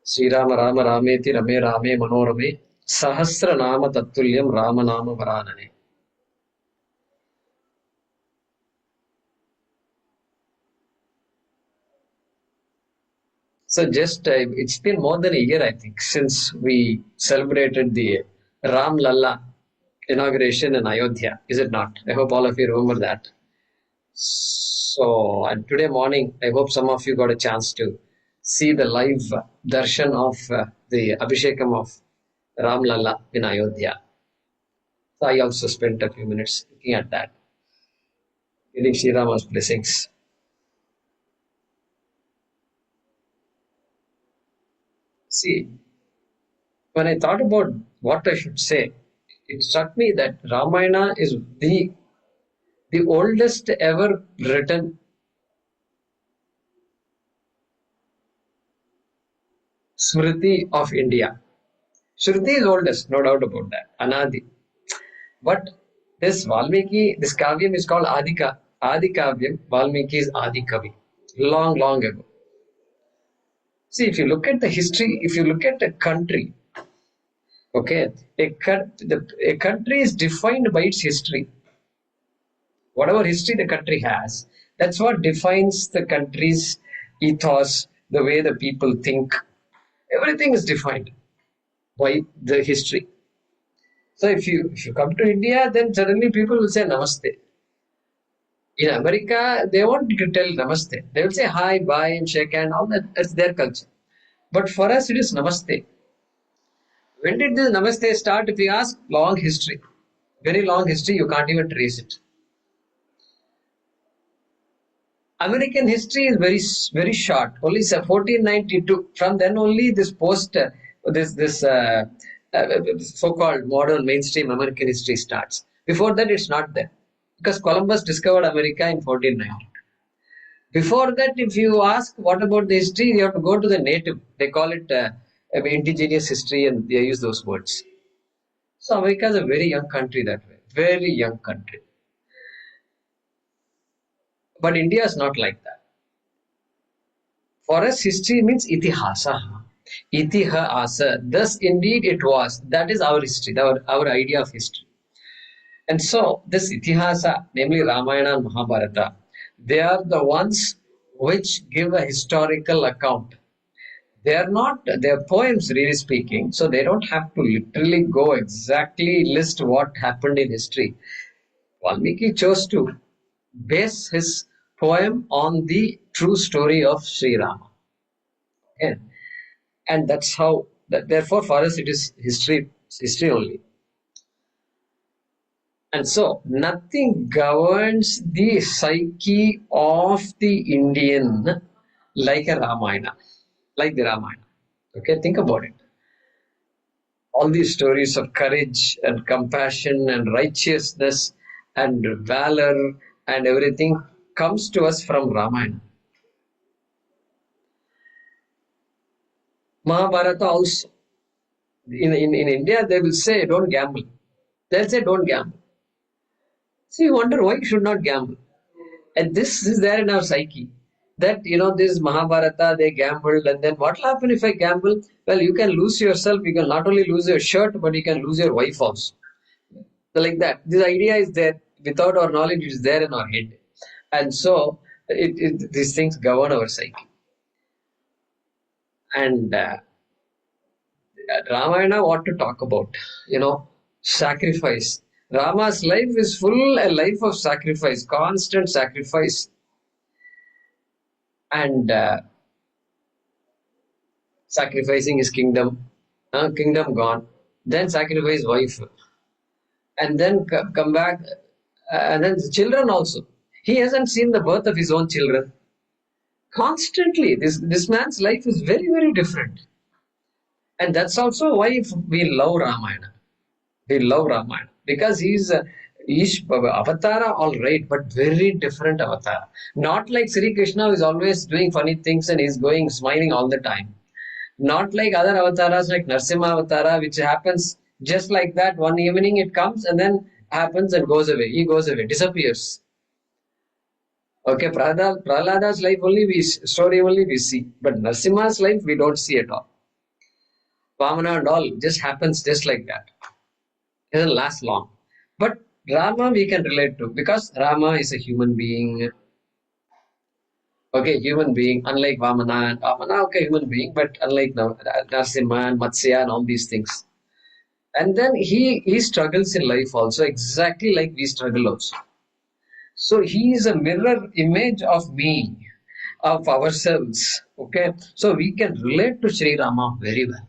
Sri Rama Rama Rameti Rame Rame Manorame Sahasra Nama Tattulyam Ramanama Varanane. So just it's been more than a year, I think, since we celebrated the Ram Lalla inauguration in Ayodhya. Is it not? I hope all of you remember that. So, and today morning, I hope some of you got a chance to see the live darshan of the Abhishekam of Ram Lalla in Ayodhya. So I also spent a few minutes looking at that, getting Sri Rama's blessings. See, when I thought about what I should say, it struck me that Ramayana is the oldest ever written Smriti of India. Shruti is oldest, no doubt about that, Anadi. But this Valmiki, this Kavyam is called Adi Kavyam. Valmiki is Adi Kavi. Long, long ago. See, if you look at the history, if you look at a country, okay, a country is defined by its history. Whatever history the country has, that's what defines the country's ethos, the way the people think. Everything is defined by the history. So if you come to India, then suddenly people will say Namaste. In America, they won't tell Namaste. They will say hi, bye, and shake hand. All that, that's their culture. But for us, it is Namaste. When did this Namaste start? If you ask, long history. Very long history, you can't even trace it. American history is very short. Only 1492. From then only this so-called modern mainstream American history starts. Before that, it's not there, because Columbus discovered America in 1490. Before that, if you ask what about the history, you have to go to the native. They call it indigenous history, and they use those words. So America is a very young country that way. Very young country. But India is not like that. For us, history means itihasa. Itihasa. Thus, indeed, it was. That is our history, our idea of history. And so, this itihasa, namely Ramayana and Mahabharata, they are the ones which give a historical account. They are not, they are poems, really speaking, so they don't have to literally go exactly list what happened in history. Valmiki chose to base his poem on the true story of Sri Rama. Okay? And that's how, therefore, for us, it is history only. And so, nothing governs the psyche of the Indian like a Ramayana, like the Ramayana. Okay, think about it. All these stories of courage and compassion and righteousness and valor and everything comes to us from Ramayana. Mahabharata also. In India, they will say, don't gamble. They'll say, don't gamble. So you wonder why you should not gamble. And this is there in our psyche. That, this Mahabharata, they gambled, and then what will happen if I gamble? Well, you can lose yourself. You can not only lose your shirt, but you can lose your wife also. So like that. This idea is there. Without our knowledge, it is there in our head. And so, these things govern our psyche. And Ramayana, what to talk about? Sacrifice. Rama's life is a life of sacrifice, constant sacrifice. And sacrificing his kingdom gone, then sacrifice wife, and then come back, and then the children also. He hasn't seen the birth of his own children. Constantly, this man's life is very, very different. And that's also why we love Ramayana. We love Ramayana because he's Avatara, all right, but very different Avatara. Not like Sri Krishna, who is always doing funny things and he's going smiling all the time. Not like other avatars like Narsimha Avatara, which happens just like that. One evening it comes and then happens and goes away. He goes away, disappears. Okay, Prahlada's life story only we see, but Narsimha's life we don't see at all. Vamana and all just happens just like that. It doesn't last long. But Rama we can relate to because Rama is a human being. Okay, human being, unlike Vamana. Vamana, okay, human being, but unlike Narasimha and Matsya and all these things. And then he struggles in life also, exactly like we struggle also. So he is a mirror image of me, of ourselves. Okay, so we can relate to Sri Rama very well.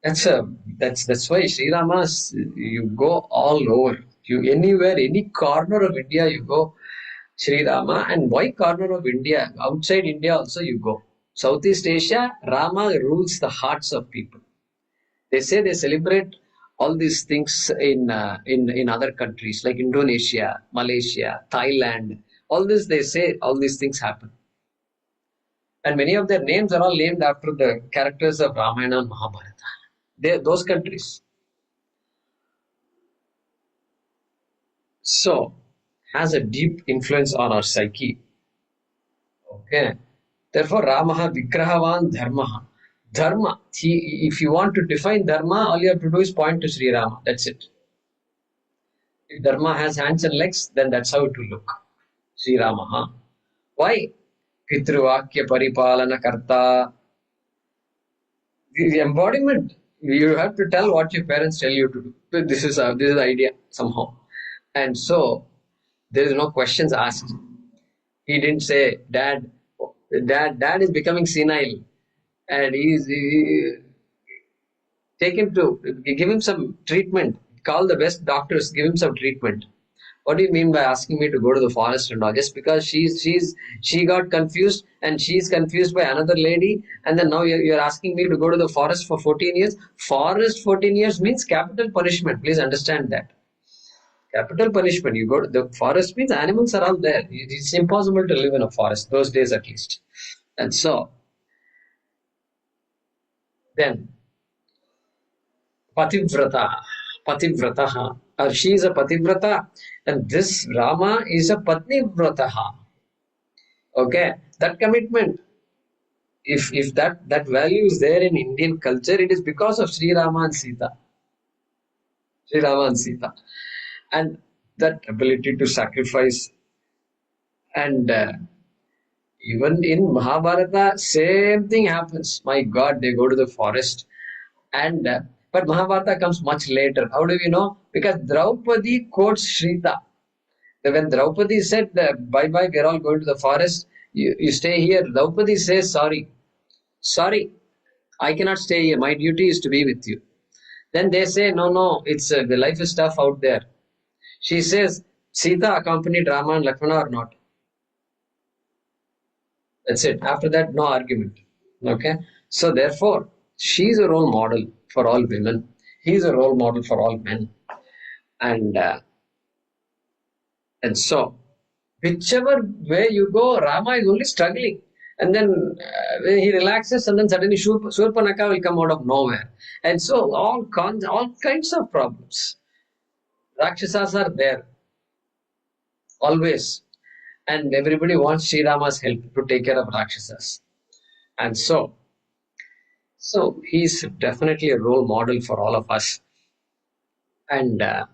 That's a that's why Sri Rama's you go all over. You anywhere, any corner of India you go, Sri Rama, and why corner of India? Outside India also you go. Southeast Asia, Rama rules the hearts of people. They say they celebrate all these things in other countries like Indonesia, Malaysia, Thailand. All this they say all these things happen, and many of their names are all named after the characters of Ramayana and Mahabharata. Those countries. So has a deep influence on our psyche. Okay. Therefore, Ramaha Vigrahavan Dharmaha. Dharma. If you want to define Dharma, all you have to do is point to Sri Rama. That's it. If Dharma has hands and legs, then that's how it will look. Sri Ramaha. Why? Pitruvakya Paripalana Karta. The embodiment. You have to tell what your parents tell you to do. This is the idea somehow. And so there is no questions asked. He didn't say, Dad is becoming senile, and take him to give him some treatment. Call the best doctors, give him some treatment. What do you mean by asking me to go to the forest and all? Just because she got confused and she's confused by another lady, and then now you're asking me to go to the forest for 14 years. Forest 14 years means capital punishment. Please understand that. Capital punishment. You go to the forest means animals are all there. It's impossible to live in a forest, those days at least. And so then Pativrata, Pativrataha, or she is a Pativrata, and this Rama is a Patnivrataha. Okay, that commitment, if that value is there in Indian culture, it is because of Sri Rama and Sita. Sri Rama and Sita. And that ability to sacrifice. And even in Mahabharata, same thing happens. My God, they go to the forest. And but Mahabharata comes much later. How do we know? Because Draupadi quotes Shrita. When Draupadi said, bye bye, we're all going to the forest, you stay here. Draupadi says, sorry, I cannot stay here. My duty is to be with you. Then they say, no, it's the life is tough out there. She says, Sita accompanied Rama and Lakshmana or not. That's it. After that, no argument. Okay. So therefore, she's a role model for all women. He's a role model for all men. And so, whichever way you go, Rama is only struggling. And then he relaxes, and then suddenly Shurpanaka will come out of nowhere. And so all kinds of problems. Rakshasas are there always, and everybody wants Sri Rama's help to take care of Rakshasas. And so he's definitely a role model for all of us. And I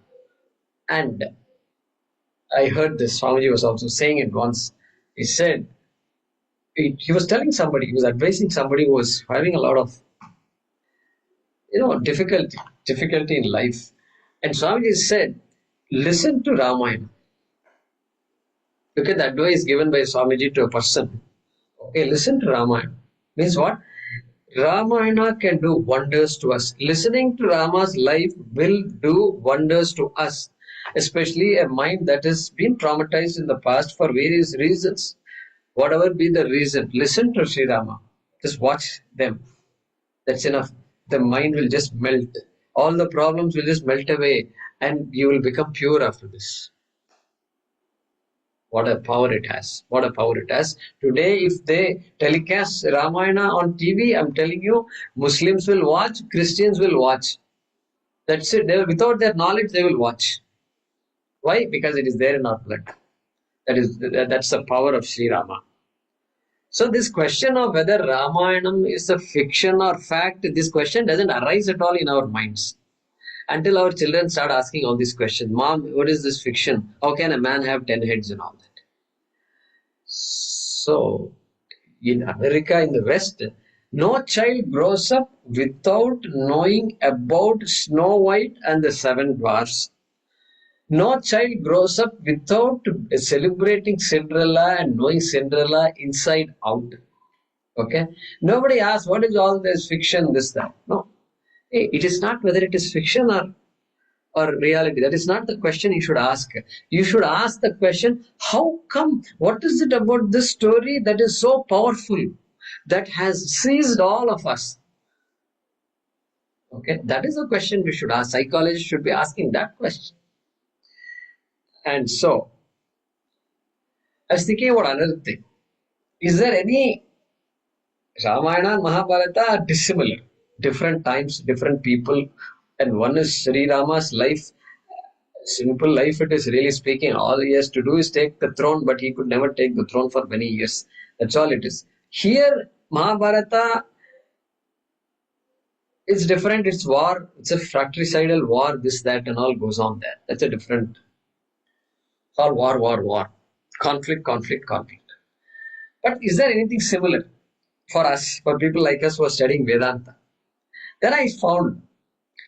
heard this Swamiji was also saying it once. He said he was telling somebody, he was advising somebody who was having a lot of difficulty in life. And Swamiji said, listen to Ramayana. Look at the advice given by Swamiji to a person. Okay, listen to Ramayana. Means what? Ramayana can do wonders to us. Listening to Rama's life will do wonders to us, especially a mind that has been traumatized in the past for various reasons. Whatever be the reason, listen to Sri Rama. Just watch them. That's enough. The mind will just melt. All the problems will just melt away, and you will become pure after this. What a power it has. What a power it has. Today, if they telecast Ramayana on TV, I'm telling you, Muslims will watch, Christians will watch. That's it. Without their knowledge, they will watch. Why? Because it is there in our blood. That's the power of Sri Rama. So this question of whether Ramayanam is a fiction or fact, this question doesn't arise at all in our minds until our children start asking all these questions. Mom, what is this fiction? How can a man have 10 heads and all that? So in America, in the West, no child grows up without knowing about Snow White and the Seven Dwarfs. No child grows up without celebrating Cinderella and knowing Cinderella inside out. Okay? Nobody asks, what is all this fiction, this, that. No. It is not whether it is fiction or reality. That is not the question you should ask. You should ask the question, how come? What is it about this story that is so powerful, that has seized all of us? Okay, that is the question we should ask. Psychologists should be asking that question. And so, I was thinking about another thing. Is there any Ramayana and Mahabharata are dissimilar? Different times, different people, and one is Sri Rama's life. Simple life it is, really speaking. All he has to do is take the throne, but he could never take the throne for many years. That's all it is. Here, Mahabharata is different. It's war. It's a fratricidal war. This, that, and all goes on there. That's a different. It's all war, war, war. Conflict, conflict, conflict. But is there anything similar for us, for people like us who are studying Vedanta? Then I found,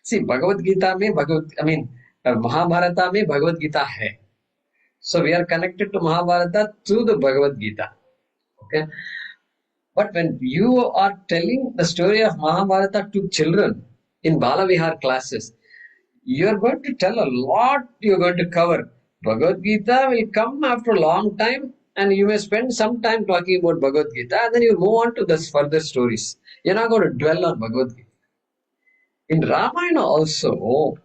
see, Bhagavad Gita mein Mahabharata mein Bhagavad Gita hai. So we are connected to Mahabharata through the Bhagavad Gita. Okay. But when you are telling the story of Mahabharata to children in Balavihar classes, you are going to tell a lot, you are going to cover. Bhagavad Gita will come after a long time, and you may spend some time talking about Bhagavad Gita, and then you move on to the further stories. You're not going to dwell on Bhagavad Gita. In Ramayana also,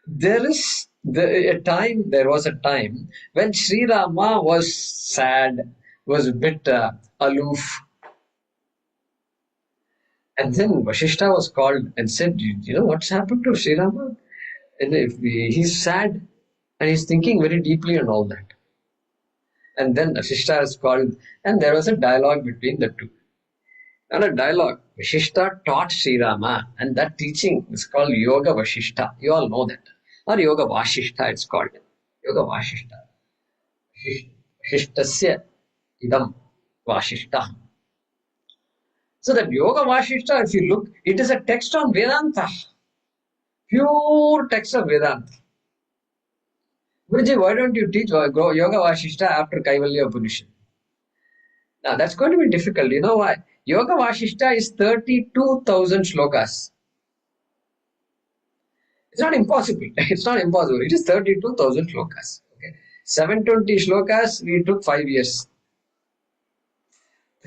there was a time when Sri Rama was sad, was a bit aloof. And then Vashishta was called and said, you know what's happened to Sri Rama? And he's sad and he's thinking very deeply and all that. And then Vashishta was called and there was a dialogue between the two. And a dialogue. Vashishta taught Sri Rama, and that teaching is called Yoga Vashishta. You all know that. Or Yoga Vashishta it's called. Yoga Vashishta. Vashishtasya idam Vashishta. So that Yoga Vashishta, if you look, it is a text on Vedanta. Pure text of Vedanta. Guruji, why don't you teach Yoga Vashishta after Kaivalya Upanishad? Now that's going to be difficult. You know why? Yoga Vashishta is 32,000 shlokas. It's not impossible. It's not impossible. It is 32,000 shlokas. Okay. 720 shlokas, we took 5 years.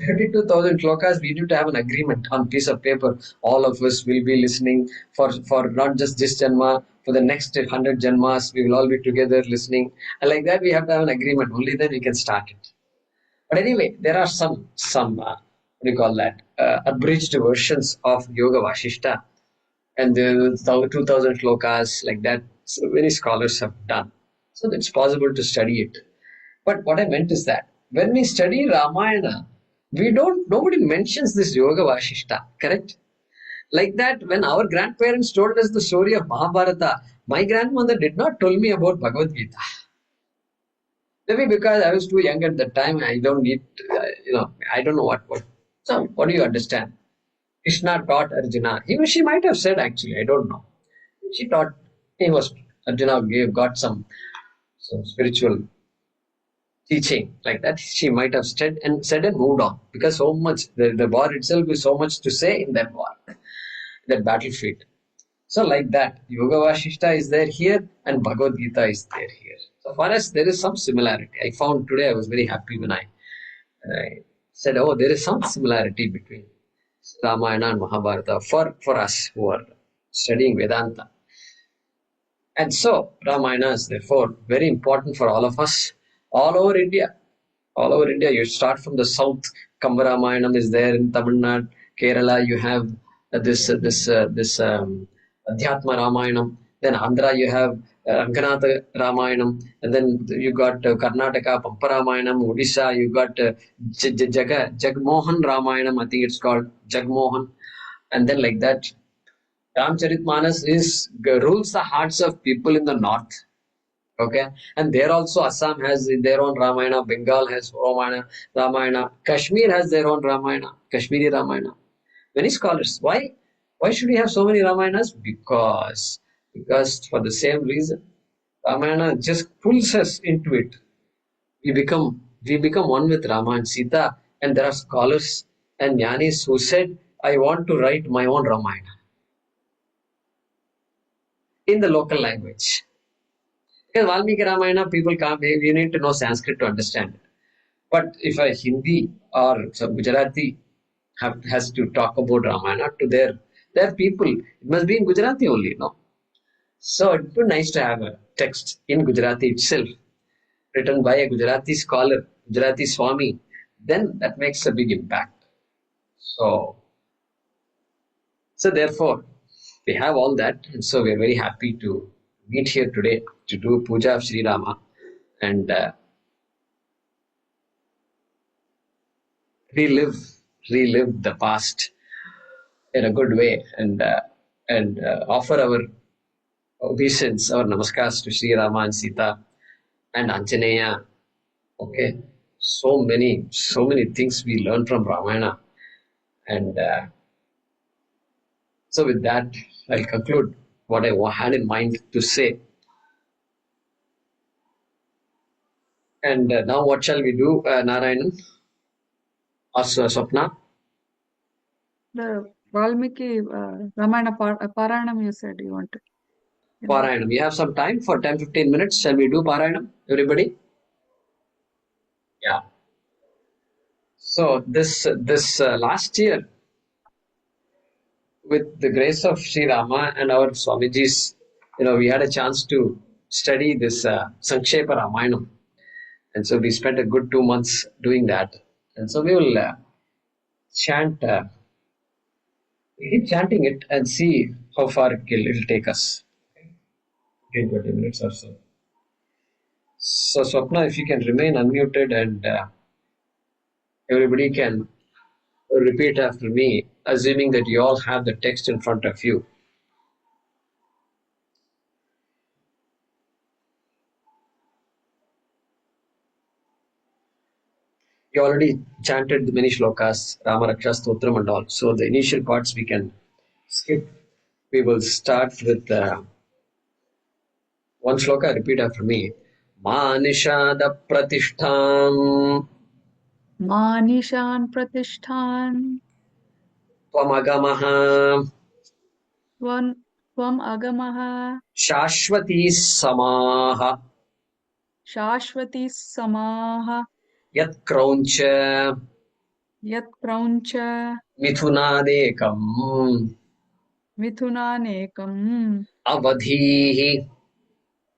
32,000 shlokas, we need to have an agreement on piece of paper. All of us will be listening for not just this Janma, for the next 100 Janmas, we will all be together listening. And like that, we have to have an agreement. Only then we can start it. But anyway, there are some what do you call that, abridged versions of Yoga Vashishta. And the 2,000 shlokas like that, so many scholars have done. So it's possible to study it. But what I meant is that when we study Ramayana, nobody mentions this Yoga Vashishta, correct? Like that, when our grandparents told us the story of Mahabharata, my grandmother did not tell me about Bhagavad Gita. Maybe because I was too young at that time, I don't need, I don't know what. So, what do you understand? Krishna taught Arjuna. She might have said actually, I don't know. She taught, Arjuna got some spiritual teaching like that. She might have said and moved on, because so much, the war itself is so much to say in that war, that battlefield. So like that, Yoga Vashishta is there here and Bhagavad Gita is there here. So for us, there is some similarity. I found today, I was very happy when I said, oh, there is some similarity between Ramayana and Mahabharata for us who are studying Vedanta. And so, Ramayana is therefore very important for all of us, all over India. All over India, you start from the south, Kamba Ramayanam is there in Tamil Nadu, Kerala, you have this Adhyatma Ramayanam. Then Andhra, you have Ranganatha Ramayanam, and then you got Karnataka Pampa Ramayanam, Odisha, you got Jagmohan Ramayanam, I think it's called Jagmohan, and then like that. Ramcharitmanas rules the hearts of people in the north. Okay, and there also Assam has their own Ramayana, Bengal has Ramayana, Kashmir has their own Ramayana, Kashmiri Ramayana. Many scholars. Why? Why should we have so many Ramayanas? Because for the same reason, Ramayana just pulls us into it. We become one with Rama and Sita, and there are scholars and jnanis who said, "I want to write my own Ramayana in the local language." Because Valmiki Ramayana, people can't. You need to know Sanskrit to understand it. But if a Hindi or some Gujarati has to talk about Ramayana to their people, it must be in Gujarati only, no? So it would be nice to have a text in Gujarati itself, written by a Gujarati scholar, Gujarati Swami. Then that makes a big impact. So therefore, we have all that, and so we are very happy to meet here today to do puja of Sri Rama and relive relive the past in a good way and offer our obeisance, our namaskars to Sri Rama and Sita and Anjaneya. Okay, so many things we learn from Ramayana, and so with that, I'll conclude what I had in mind to say. And now, what shall we do, Narayanan or Swapna? The Valmiki Ramayana Paranam, you said you want to. Parayanam. We have some time for 10-15 minutes. Shall we do Parayanam, everybody? Yeah. So this last year, with the grace of Sri Rama and our Swamijis, we had a chance to study this Sankshepa Ramayanam. And so we spent a good 2 months doing that. And so we will chant, keep chanting it and see how far it'll take us. 20 minutes or so. So Swapna, if you can remain unmuted and everybody can repeat after me, assuming that you all have the text in front of you. You already chanted the many shlokas, Rama Raksha Stotram and all. So the initial parts we can skip. We will start with one shloka. Repeat after me. Manishada Pratishtham Manishan Pratishthan Tvamagamaha Tvam Agamaha Shashwati Samaha Shashwati Samaha Yat Krauncha Yat Prauncha Mithunadekam Mithunanekam Avadhihi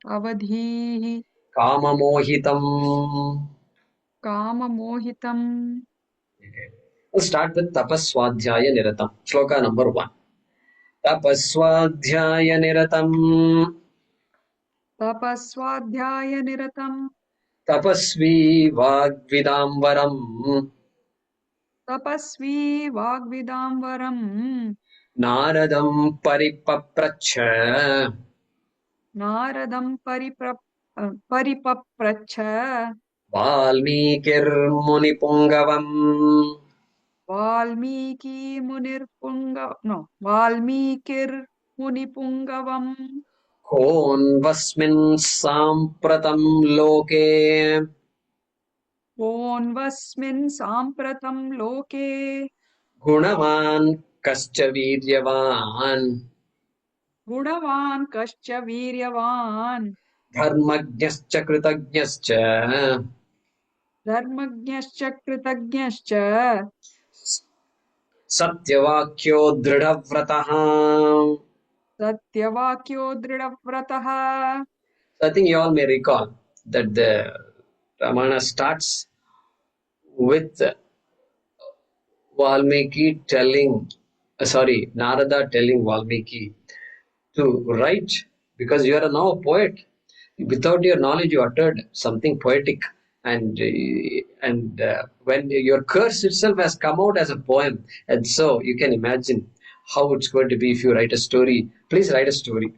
Avadhihi Kamamohitam. Kama Mohitam. Okay. We'll start with Tapaswadhyaya Niratam. Shloka number 1. Tapaswadhyaya Niratam Tapaswadhyaya Niratam Tapasvi Vagvidamvaram Tapasvi Vagvidamvaram Naradam Paripapracha Naradam Paripapracha Valmikir Munipungavam Valmikir Munipungavam Konvasmin Sampratam Loke Onvasmin Sampratam Loke Gunavan Kascha Viryavan Gudavan Kascha Viryavan Dharmajnascha Kritajnascha Dharmajnascha Kritajnascha Satyavakyo Dridhavrataha. Satyavakyo Dridhavrataha. So I think you all may recall that the Ramayana starts with Narada telling Valmiki to write because you are now a poet. Without your knowledge, you uttered something poetic, and when your curse itself has come out as a poem, and so you can imagine how it's going to be if you write a story. Please write a story,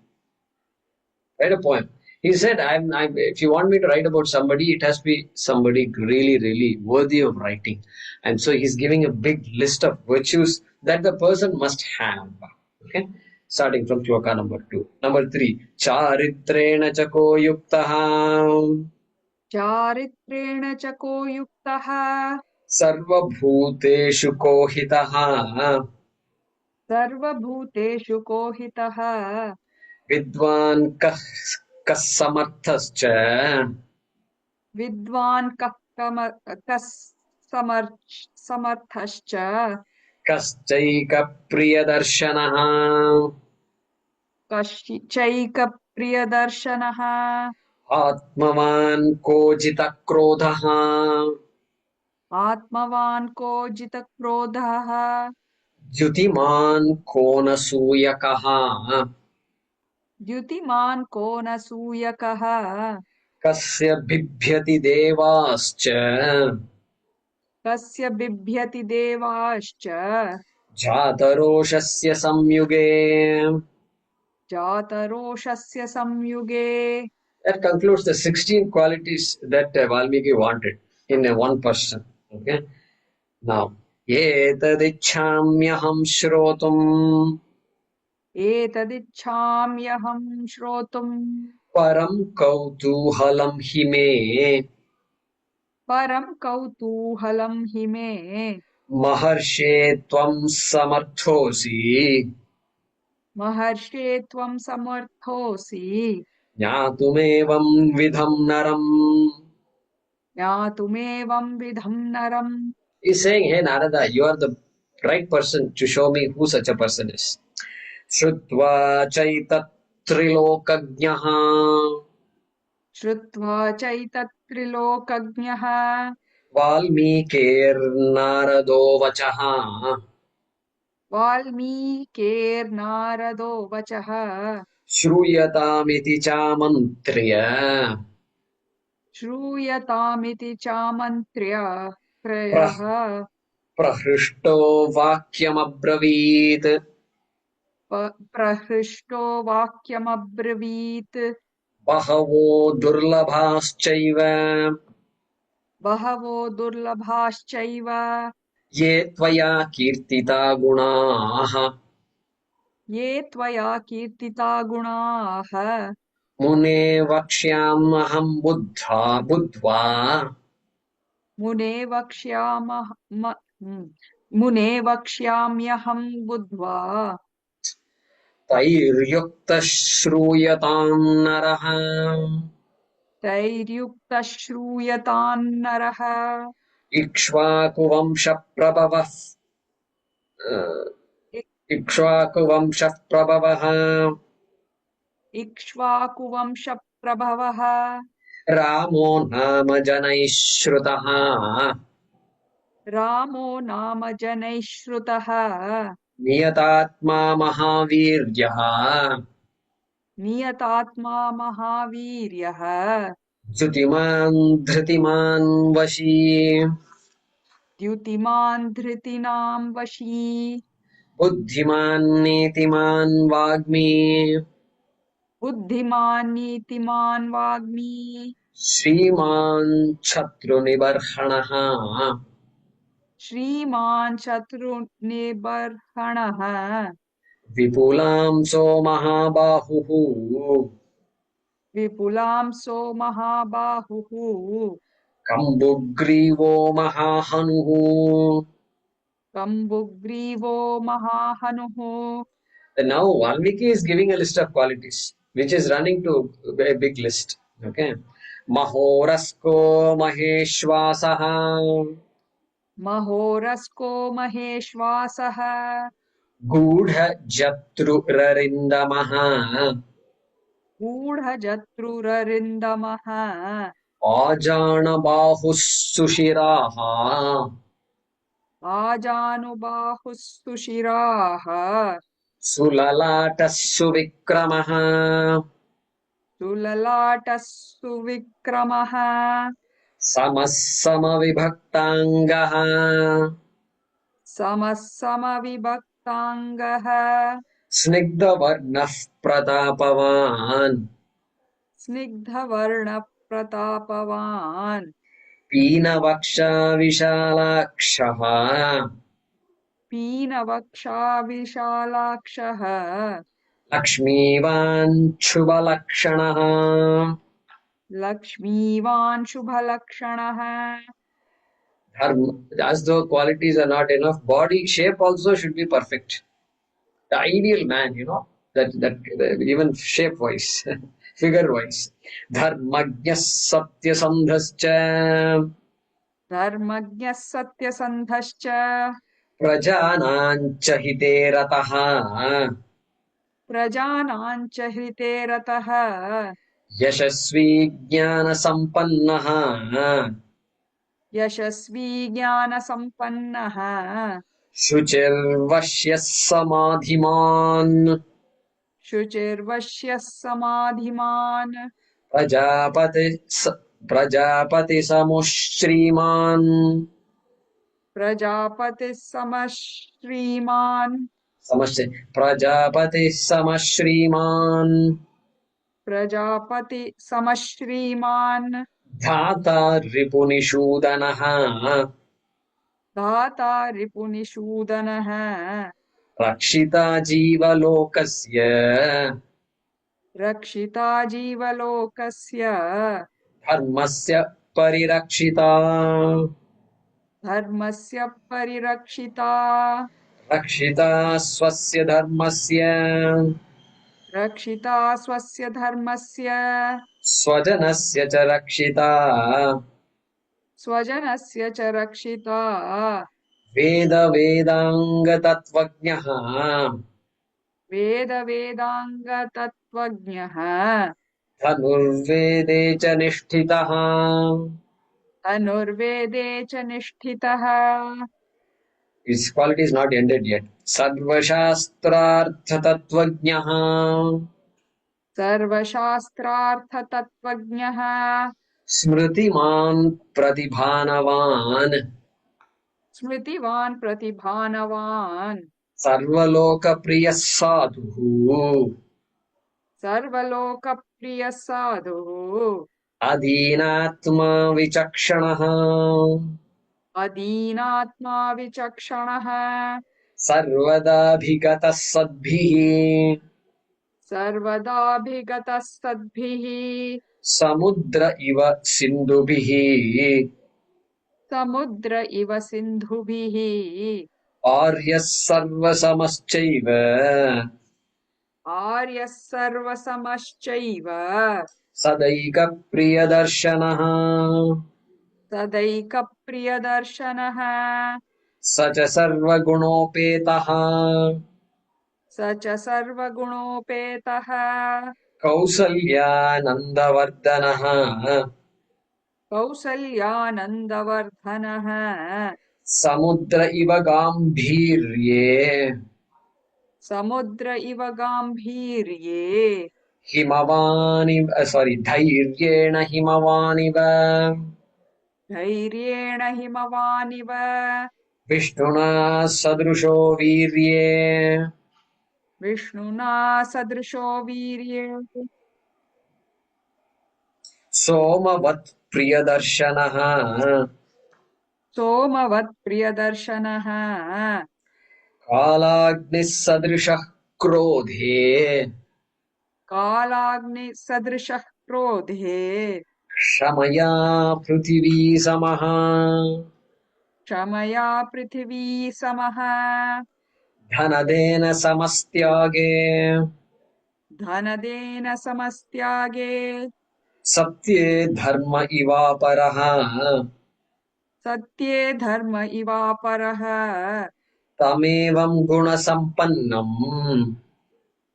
write a poem. He said, if you want me to write about somebody, it has to be somebody really, really worthy of writing. And so he's giving a big list of virtues that the person must have. Okay, starting from shloka number 2. Number 3, charitrena chako yuktaha चारित्रेण च को युक्तः sarvabhuteshu kohitaha सर्वभूतेषु को हितः vidvan kah samarthascha विद्वान् कः समर्थश्च kaschayika priyadarshanah कश्चैकप्रियदर्शनः आत्मवान् कोजितक्रोधः आत्मवान् को जितक्रोधः द्युतिमान् कोनसूयकः द्युतिमान् को न सूयकः कस्य बिभ्यति देवाश्च कस्य बिभ्यति देवाश्च जातरोषस्य संयुगे. जातरोषस्य संयुगे. That concludes the 16 qualities that Valmiki wanted in one person. Okay. Now, etadichhamyaham shrotum एतदिच्छाम्यहं श्रोतुम् param kautuhalam hi me परं कौतूहलं हि मे महर्षे त्वं समर्थोऽसि महर्षे त्वं समर्थोऽसि ज्ञातुमेवं विधं नरम्. ज्ञातुमेवं विधं नरम्. He's saying, hey Narada, you are the right person to show me who such a person is. Shrutva chaitatrilokajñah श्रुत्वा चैतत्त्रिलोकज्ञः वाल्मीकिर्नारदो वचः वाल्मीकेर्नारदो वचः श्रूयतामिति चामन्त्र्य श्रूयतामिति चामन्त्र्य त्रयः प्रह प्रहृष्टो वाक्यमब्रवीत्. प्रहृष्टो वाक्यमब्रवीत्. बहवो दुर्लभाश्चैव बहवो दुर्लभाश्चैव ये त्वया कीर्तिता गुणाः ये त्वया कीर्तिता गुणाः मुने वक्ष्याम्यहं बुद्ध्वा मुने मुने वक्ष्याम्यहं बुद्ध्वा तैर्युक्तः श्रूयतां नरः. तैर्युक्तः श्रूयतान्नरः. इक्ष्वाकुवंशप्रभवः इक्ष्वाकुवंशप्रभवः इक्ष्वाकुवंशप्रभवः रामो नाम जनैः श्रुतः रामो नाम जनैः श्रुतः नियतात्मा महावीर्यः नियतात्मा महावीर्यः धृतिमान् धृतिमान् वशी. द्युतिमान् धृतीनां वशी. बुद्धिमान् नीतिमान् वाग्मी बुद्धिमान् नीतिमान् वाग्मी. श्रीमान् शत्रुनिबर्हणः श्रीमान् शत्रुनिबर्हणः विपुलांसो महाबाहुः विपुलांसो महाबाहुः कम्बुग्रीवो महाहनुः. कम्बुग्रीवो महाहनुः. Now Valmiki is giving a list of qualities which is running to a big list. Okay. Mahorasko maheshwasaha महोरस्को महेश्वासः गूढ़ जत्रुररिन्दमः गूढजत्रुररिन्दमः आजानबाहुः सुशिराः आजानुबाहुः सुशिराः सुललाटः सुविक्रमः सुललाटः सुविक्रमः समः समविभक्ताङ्गः समः समविभक्ताङ्गः स्निग्धवर्णः प्रतापवान् स्निग्धवर्णप्रतापवान् पीनवक्षा विशालाक्षः पीनवक्षाविशालाक्षः लक्ष्मीवान् शुभलक्षणः लक्ष्मीवान् शुभलक्षणः As though qualities are not enough, body shape also should be perfect. The ideal man, that even shape wise, figure wise. Dharmagya satyasandhascha धर्मज्ञः सत्यसन्धश्च प्रजानाञ्च हिते रतः प्रजानां च हृते रतः यशस्वी ज्ञानसम्पन्नः यशस्वी ज्ञानसम्पन्नः शुचिर्वश्यः समाधिमान् शुचिर्वश्यः समाधिमान् प्रजापति प्रजापतिसमुः श्रीमान् प्रजापतिः समः श्रीमान् समश्च प्रजापतिः समः श्रीमान् प्रजापति समः श्रीमान् धाता रिपुनिषूदनः दाता रिपुनिषूदनः रक्षिता जीवलोकस्य रक्षिता जीवलोकस्य धर्मस्य परिरक्षिता धर्मस्य परिरक्षिता रक्षिता स्वस्य धर्मस्य रक्षिता स्वस्य धर्मस्य स्वजनस्य च रक्षिता स्वजनस्य च रक्षिता वेदाङ्गतत्त्वज्ञः वेदाङ्गतत्त्वज्ञः धनुर्वेदे च निष्ठितः धनुर्वेदे च निष्ठितः His quality is not ended yet. सर्वशास्त्रार्थतत्त्वज्ञः सर्वशास्त्रार्थतत्त्वज्ञः स्मृतिमान् प्रतिभानवान् स्मृतिवान् प्रतिभानवान् सर्वलोकप्रियः साधुः सर्वलोकप्रियः साधुः अधीनात्मा विचक्षणः अदीनात्मा विचक्षणः सर्वदाभिगतः सद्भिः सर्वदाभिगतः सद्भिः समुद्र इव सिन्धुभिः समुद्र इव सिन्धुभिः आर्यः सर्वसमश्चैव आर्यः सर्वसमश्चैव सदैकप्रियदर्शनः तदैकप्रियदर्शनः स च सर्वगुणोपेतः स च सर्वगुणोपेतः कौसल्यानन्दवर्धनः कौसल्यानन्दवर्धनः समुद्र इव गाम्भीर्ये समुद्र इव गाम्भीर्ये हिमवानिव धैर्येण हिमवानिव धैर्येण हिमवानिव विष्णुना सदृशो वीर्ये विष्णुना सदृशो वीर्ये सोमवत् प्रियदर्शनः सोमवत् प्रियदर्शनः कालाग्निः सदृशः क्रोधे कालाग्निसदृशः क्रोधे क्षमया पृथिवी समः क्षमया पृथिवी समः धनदेन समस्त्यागे धनदेन समस्त्यागे सत्ये धर्म इवापरः सत्ये धर्म इवापरः तमेवं गुणसम्पन्नम्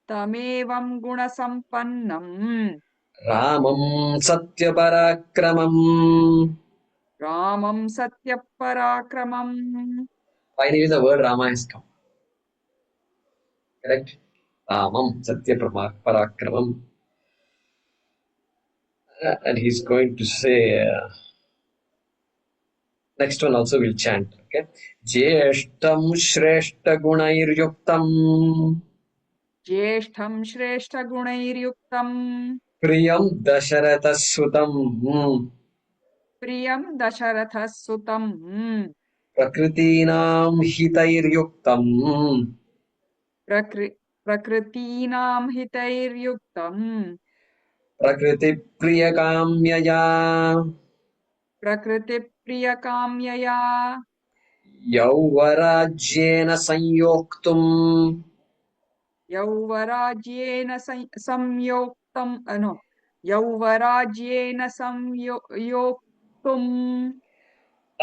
तमेवं गुणसम्पन्नं रामं सत्यपराक्रमम् रामं सत्यपराक्रमम् Finally the word Rama has come. Correct? Ramam Satyaparakrama. And he's going to say, next one also will chant. Okay. Jeshtam Shreshta Gunair ज्येष्ठं श्रेष्ठगुणैर्युक्तं Priyam Dasharatasutam प्रियं दशरथः सुतं Prakritinam Hitair प्रकृ प्रकृतीनां हितैर्युक्तं Prakriti Priyakamyaya प्रकृतिप्रियकाम्यया Yauvarajyena Sanyoktum यौवराज्येन संयोक्तं नो यौवराज्येन संयोक्तुम्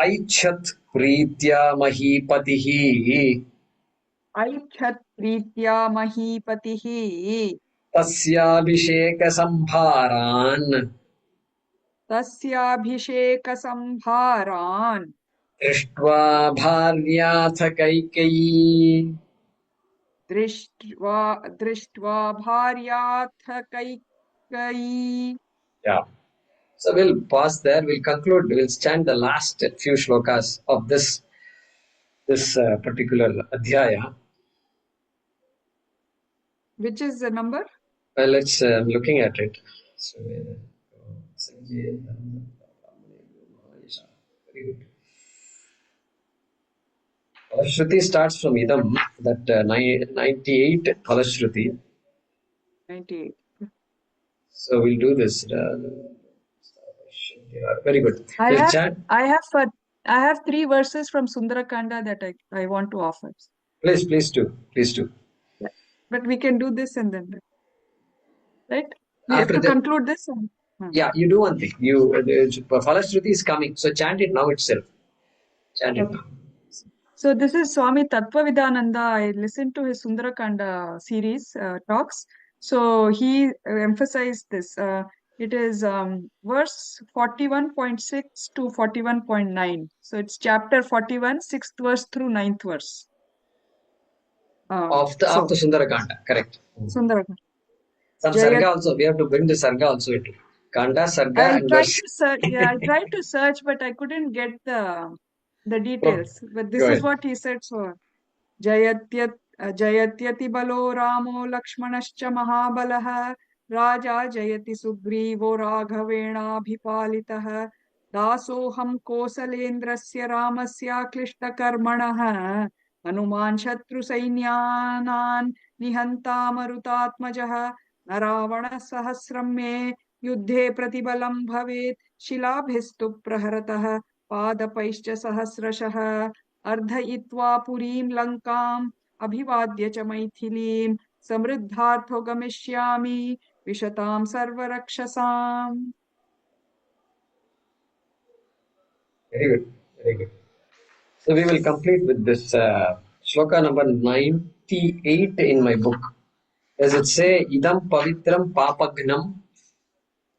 Aichat Pritya Mahipatihi ऐच्छत् प्रीत्या महीपतिः Tasyabhishekasambharan तस्याभिषेकसंभारान् दृष्ट्वा भार्याथ कैकेयी. दृष्ट्वा दृष्ट्वा भार्याथ Kaikeyi. Yeah. So we'll pause there. We'll conclude. We'll chant the last few shlokas of this particular adhyaya. Which is the number? Well, let's. I'm looking at it. So, very good. Shruti starts from Idam, that 98 Shruti. 98. So we'll do this. Very good. I We'll have chant. I have uh, I have 3 verses from Sundarakanda that I want to offer. Please do. Please do. Yeah. But we can do this and then, right? We have After to that, conclude this. And, yeah, you do one thing. Falashruti is coming, so chant it now itself. Chant it okay. now. So this is Swami Tattvavidananda. I listened to his Sundarakanda series talks. So he emphasized this. It is verse 41.6 to 41.9. So it's chapter 41, 6th verse through 9th verse. Of the So Sundarakanda, correct. Sundarakanda. Some Jayat. sarga also. We have to bring the sarga also into Kanda, sarga, I and tried verse. to search. Yeah, I tried to search, but I couldn't get the Okay, details. But this go is ahead. what he said. So जयत्यत् जयत्यति बलो रामो लक्ष्मणश्च महाबलः राजा जयति सुग्रीवो राघवेणाभिपालितः दासोऽहं कोसलेन्द्रस्य रामस्याक्लिष्टकर्मणः हनुमान् शत्रुसैन्यानान् निहन्ता मरुतात्मजः न रावणः सहस्रं मे युद्धे प्रतिबलं भवेत् शिलाभिस्तु प्रहरतः पादपैश्च सहस्रशः अर्धयित्वा पुरीं लङ्काम् अभिवाद्य च मैथिलीं समृद्धार्थो गमिष्यामि विशतां सर्वरक्षसाम्. Very good. Very good. So we will complete with this shloka number 98 in my book. Does it say idam pavitram papagnam?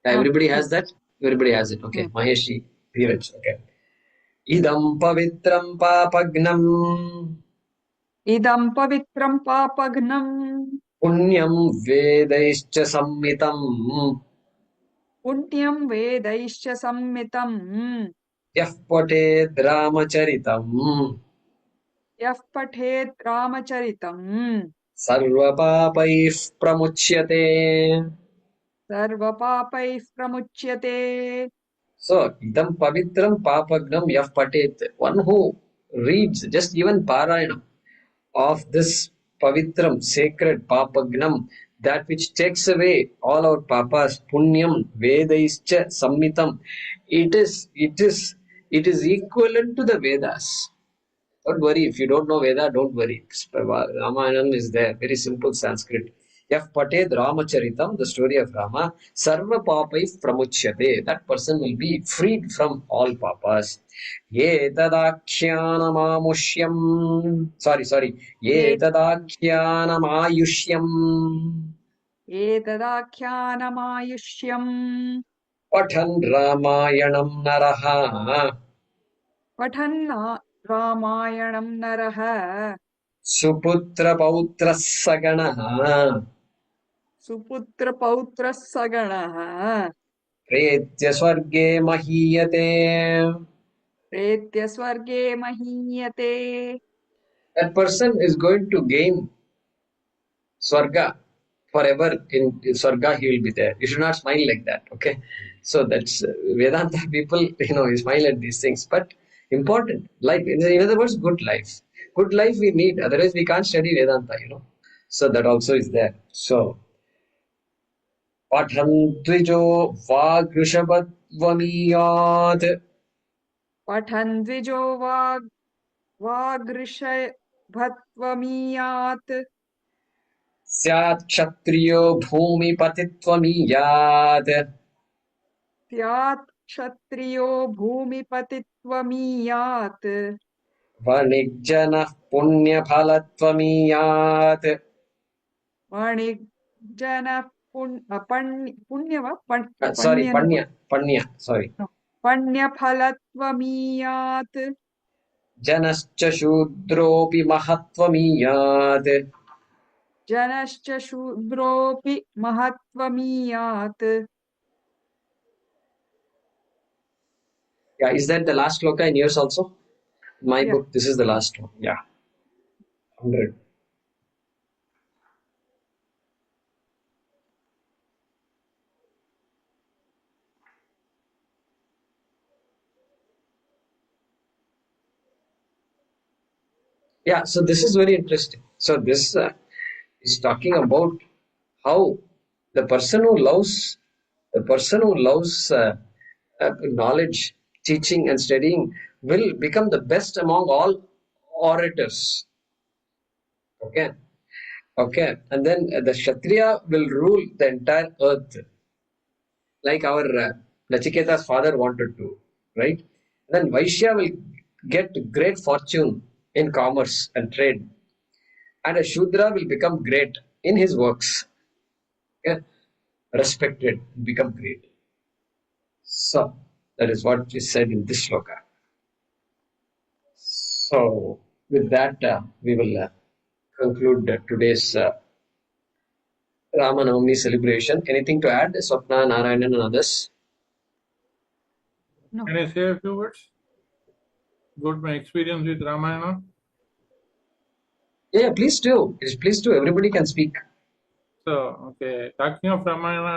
Everybody has Yes. that? Everybody has it. Okay. Hmm. Maheshi, Dheeraj. Okay. Idam pavitram papagnam इदं पवित्रं पापघ्नं punyam vedaischa sammitam पुण्यं वेदैश्च सम्मितं yah pated ramacharitam यः पठेत् रामचरितं sarva papaih pramuchyate. सर्वपापैः प्रमुच्यते. So, idam pavitram papagnam yah patet. One who reads just even parayanam of this pavitram, sacred papagnam, that which takes away all our papas, punyam, vedaischa, sammitam, it is equivalent to the Vedas. Don't worry, if you don't know Veda, don't worry. Ramayana is there, very simple Sanskrit. Yaf pated Ramacharitam, the story of Rama, Sarva Papai Pramuchyate. That person will be freed from all papas. Ye tadakhyanamayushyam. Sorry. Ye ये tadakhyanamayushyam. एतदाख्यानमायुष्यम् Pathan Ramayanam Naraha. पठन् रामायणं नरः Suputra Pautra Saganaha. सुपुत्रपौत्रः सगणः प्रेत्य स्वर्गे महीयते. प्रेत्य स्वर्गे महीयते. That person is going to gain Swarga forever. In Swarga, he will be there. You should not smile like that. Okay. So that's Vedanta people, you smile at these things. But important. Life, in other words, good life. Good life we need. Otherwise, we can't study Vedanta. So that also is there. So, Pathan Dvijo Vagrishabhadvamiyat पठन् द्विजो वागृषभत्वमीयात्. Syat Kshatriyo Bhumipatitvam. स्यात् क्षत्रियो भूमिपतित्वमीयात्. Vanikjanah Punyaphalatvam. वाणिज्यनः पुण्य वा Sorry, पण्यन वा? Panya. Sorry. No. पण्यफलत्वमीयात्. Janascha Shudropi Mahatvamiyat. जनश्च शूद्रोऽपि महत्त्वमीयात्. Yeah, is that the last sloka in yours also? My Yeah. book, this is the last one. Yeah, 100. Yeah, so this is very interesting. So this is talking about how the person who loves knowledge, teaching, and studying will become the best among all orators. Okay, okay, and then the Kshatriya will rule the entire earth, like our Nachiketa's father wanted to, right? Then Vaishya will get great fortune in commerce and trade, and a Shudra will become great in his works, okay? Respected, become great. So that is what is said in this shloka. So with that, we will conclude today's Raamanavami celebration. Anything to add, Swapna, Narayanan, and others? No. Can I say a few words about my experience with Ramayana? Yeah, please do. Please do. Everybody can speak. So, okay, talking of Ramayana,